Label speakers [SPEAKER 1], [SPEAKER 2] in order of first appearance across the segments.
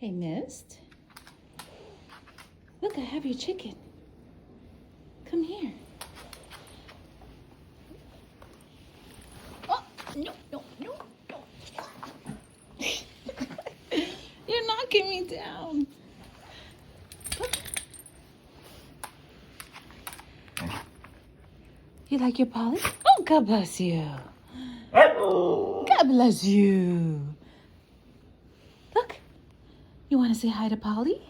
[SPEAKER 1] Hey, Mist. Look, I have your chicken. Come here. Oh, no. You're knocking me down. Look. You like your Polly? Oh, God bless you. God bless you. Look. You want to say hi to Polly?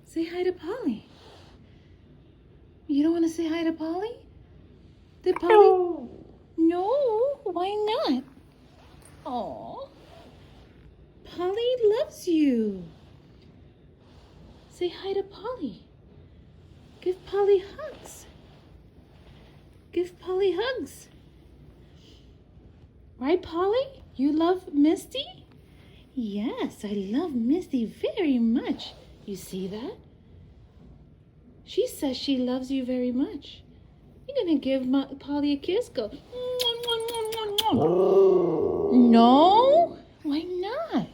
[SPEAKER 1] Say hi to Polly. You don't want to say hi to Polly? Did Polly? No. Why not? Oh. Polly loves you. Say hi to Polly. Give Polly hugs. Give Polly hugs. Right, Polly? You love Misty? Yes, I love Misty very much. You see that? She says she loves you very much. You're going to give Polly a kiss? Go. No? Why not?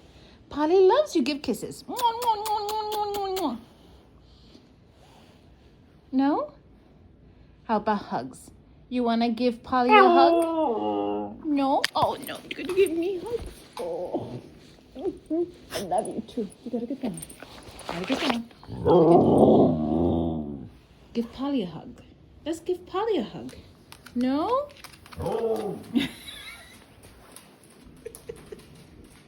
[SPEAKER 1] Polly loves you. Give kisses. No? How about hugs? You want to give Polly a hug? No? Oh, no. You're going to give me a hug. Oh. I love you, too. You got to get down. Gotta get down. Give Polly a hug. Let's give Polly a hug. No?